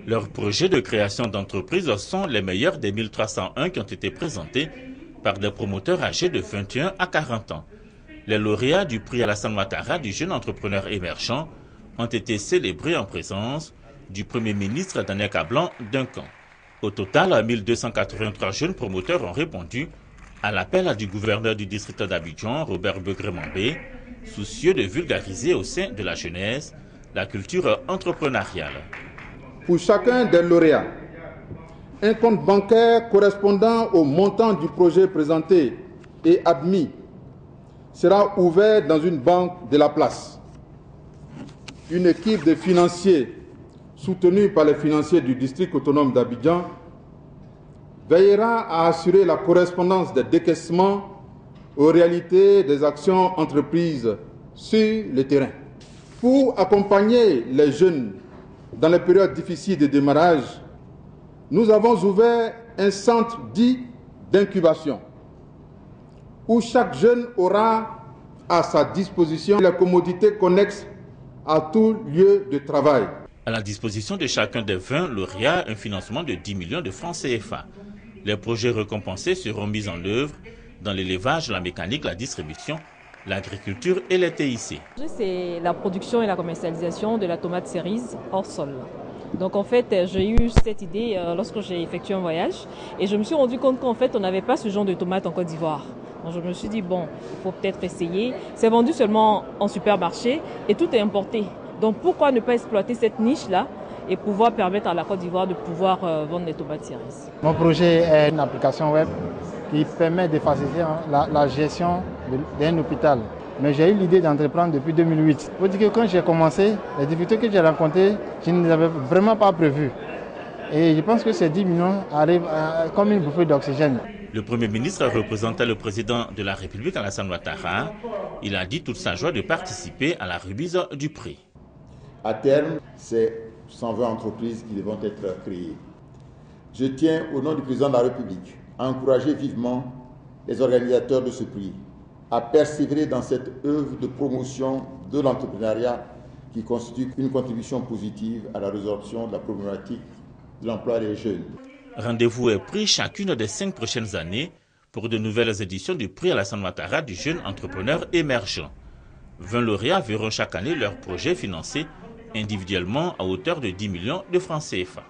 Leurs projets de création d'entreprise sont les meilleurs des 1301 qui ont été présentés par des promoteurs âgés de 21 à 40 ans. Les lauréats du prix Alassane Ouattara du jeune entrepreneur émergent ont été célébrés en présence du Premier ministre Daniel Kablan Duncan. Au total, 1283 jeunes promoteurs ont répondu à l'appel du gouverneur du district d'Abidjan, Robert Begré-Mambé, soucieux de vulgariser au sein de la jeunesse la culture entrepreneuriale. Pour chacun des lauréats, un compte bancaire correspondant au montant du projet présenté et admis sera ouvert dans une banque de la place. Une équipe de financiers soutenue par les financiers du district autonome d'Abidjan veillera à assurer la correspondance des décaissements aux réalités des actions entreprises sur le terrain. Pour accompagner les jeunes dans les périodes difficiles de démarrage, nous avons ouvert un centre dit d'incubation où chaque jeune aura à sa disposition les commodités connexes à tout lieu de travail. À la disposition de chacun des 20 lauréats, un financement de 10 millions de francs CFA. Les projets récompensés seront mis en œuvre dans l'élevage, la mécanique, la distribution, l'agriculture et les TIC. C'est la production et la commercialisation de la tomate cerise hors sol. Donc en fait, j'ai eu cette idée lorsque j'ai effectué un voyage et je me suis rendu compte qu'en fait, on n'avait pas ce genre de tomate en Côte d'Ivoire. Donc je me suis dit, bon, il faut peut-être essayer. C'est vendu seulement en supermarché et tout est importé. Donc pourquoi ne pas exploiter cette niche-là et pouvoir permettre à la Côte d'Ivoire de pouvoir vendre des tomates cerises. Mon projet est une application web qui permet de faciliter la gestion d'un hôpital. Mais j'ai eu l'idée d'entreprendre depuis 2008. Il faut dire que quand j'ai commencé, les difficultés que j'ai rencontrées, je ne les avais vraiment pas prévues. Et je pense que ces 10 millions arrivent comme une bouffée d'oxygène. Le Premier ministre représentait le président de la République, Alassane Ouattara. Il a dit toute sa joie de participer à la remise du prix. À terme, c'est 120 entreprises qui devront être créées. Je tiens, au nom du président de la République, à encourager vivement les organisateurs de ce prix à persévérer dans cette œuvre de promotion de l'entrepreneuriat qui constitue une contribution positive à la résolution de la problématique de l'emploi des jeunes. Rendez-vous est pris chacune des 5 prochaines années pour de nouvelles éditions du prix Alassane Ouattara du jeune entrepreneur émergent. 20 lauréats verront chaque année leurs projets financés individuellement à hauteur de 10 millions de francs CFA.